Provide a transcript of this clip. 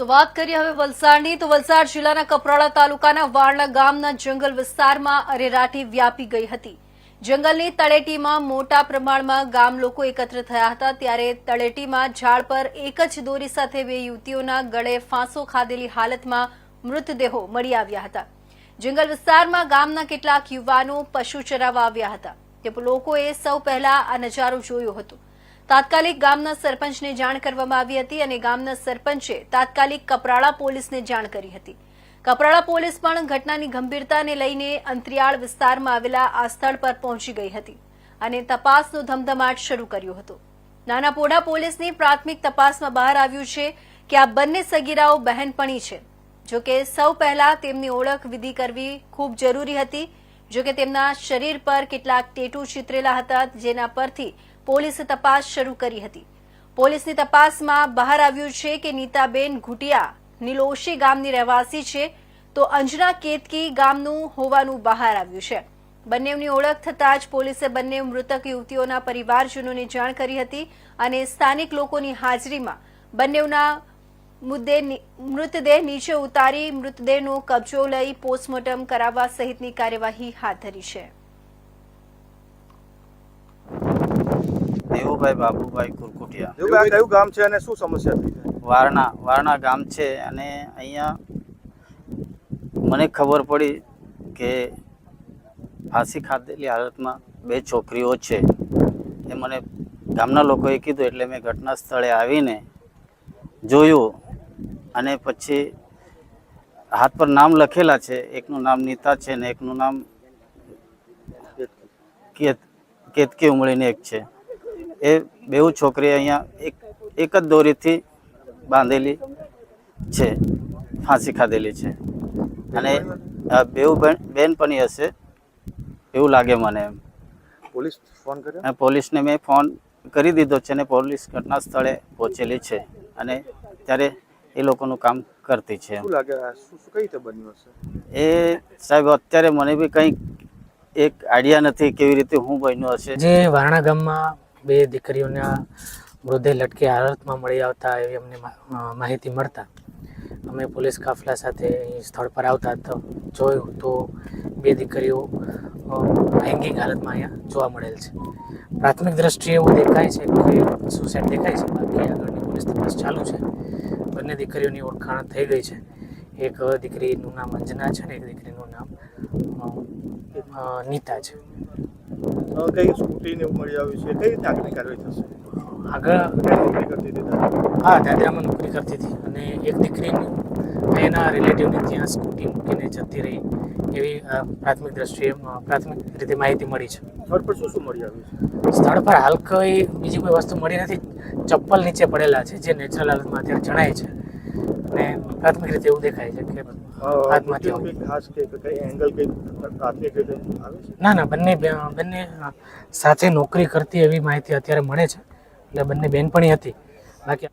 તો વાત કરીએ હવે વલસાડની તો વલસાડ જિલ્લાના કપરાડા તાલુકાના વારણા ગામના જંગલ વિસ્તારમાં અરેરાટી વ્યાપી ગઈ હતી। જંગલની તળેટીમાં મોટા પ્રમાણમાં ગામ લોકો એકત્ર થયા હતા ત્યારે તળેટીમાં ઝાડ પર એક જ દોરી સાથે બે યુવતીઓના ગળે ફાંસો ખાધેલી હાલતમાં મૃતદેહો મળી આવ્યા હતા। જંગલ વિસ્તારમાં ગામના કેટલાક યુવાનો પશુ ચરાવવા આવ્યા હતા તે લોકોએ સૌ પહેલા આ નજારો જોયો હતો। તાત્કાલિક ગામના સરપંચને જાણ કરવામાં આવી હતી અને ગામના સરપંચે તાત્કાલિક કપરાડા પોલીસને જાણ કરી હતી। કપરાડા પોલીસ પણ ઘટનાની ગંભીરતાને લઈને અંતરિયાળ વિસ્તારમાં આવેલા આ સ્થળ પર પહોંચી ગઈ હતી અને તપાસનો ધમધમાટ શરૂ કર્યો હતો। નાનાપોડા પોલીસની પ્રાથમિક તપાસમાં બહાર આવ્યું છે કે આ બંને સગીરાઓ બહેનપણી છે। જો કે સૌ પહેલા તેમની ઓળખ વિધિ કરવી ખૂબ જરૂરી હતી। જો કે તેમના શરીર પર કેટલાક ટેટુ ચિતરેલા હતા જેના પરથી પોલીસે તપાસ શરૂ કરી હતી। પોલીસની તપાસમાં બહાર આવ્યું છે કે નીતાબેન ઘુટિયા નિલોશી ગામની રહેવાસી છે તો અંજના કેતકી ગામનું હોવાનું બહાર આવ્યું છે। બંનેની ઓળખ થતાં જ પોલીસે બંને મૃતક યુવતીઓના પરિવારજનોને જાણ કરી હતી અને સ્થાનિક લોકોની હાજરીમાં બંનેના મૃતદેહ નીચે ઉતારી મૃતદેહનો કબજો લઈ પોસ્ટમોર્ટમ કરાવવા સહિતની કાર્યવાહી હાથ ધરી છે। દેવુભાઈ બાબુભાઈ કુરકુટિયા। દેવુભાઈ કયું ગામ છે અને શું સમસ્યા થઈ છે? વારણા ગામ છે અને અહીંયા મને ખબર પડી કે ફાંસી ખાધેલી હાલતમાં બે છોકરીઓ છે એ મને ગામના લોકોએ કીધું એટલે મેં ઘટના સ્થળે આવીને જોયું અને પછી હાથ પર નામ લખેલા છે। એકનું નામ નીતા છે ને એકનું નામ કેતકી ઉમળીને એક છે। એ બેઉ છોકરી અહીંયા એક જ દોરીથી બાંધેલી છે, ફાંસી ખાધેલી છે અને બેઉ બેનપણી હશે એવું લાગે મને। એમ પોલીસ ફોન કર્યો? પોલીસને મેં ફોન કરી દીધો છે અને પોલીસ ઘટના સ્થળે પહોંચેલી છે અને ત્યારે એ લોકોનું કામ કરતી છે। શું લાગે શું કઈ રીતે બન્યું હશે? એ સાહેબ અત્યારે મને બી કંઈ એક આઈડિયા નથી કેવી રીતે હું બન્યો હશે। જે વારણા ગામમાં બે દીકરીઓના મૃતદેહ લટકી હાલતમાં મળી આવતા એવી અમને માહિતી મળતા અમે પોલીસ કાફલા સાથે અહીં સ્થળ પર આવતા તો જોયું તો બે દીકરીઓ હેંગિંગ હાલતમાં અહીંયા જોવા મળેલ છે। પ્રાથમિક દ્રષ્ટિએ એવું દેખાય છે કે સુસાઇડ દેખાય છે, બાકી આગળની પોલીસ તપાસ ચાલુ છે। બંને દીકરીઓની ઓળખાણ થઈ ગઈ છે। એક દીકરીનું નામ અંજના છે ને એક દીકરીનું નામ નીતા છે। કઈ સ્કૂટીને મળી આવી છે, કઈ રીતે આગળની કાર્યવાહી થશે? આગળ નોકરી કરતી હતી? હા, દાદરામાં નોકરી કરતી હતી અને એક દીકરીની એના રિલેટિવને ત્યાં સ્કૂટી મૂકીને જતી રહી એવી પ્રાથમિક રીતે માહિતી મળી છે। સ્થળ પર શું મળી આવ્યું છે? સ્થળ પર હાલ કોઈ બીજી કોઈ વસ્તુ મળી નથી। ચપ્પલ નીચે પડેલા છે જે નેચરલ હાલતમાં અત્યારે જણાય છે અને પ્રાથમિક રીતે એવું દેખાય છે કે આત્મહત્યા ખાસ કે કઈ એંગલ કઈ પ્રાથમિક રીતે આવે છે? ના, બંને સાથે નોકરી કરતી એવી માહિતી અત્યારે મળે છે એટલે બંને બેનપણી હતી, બાકી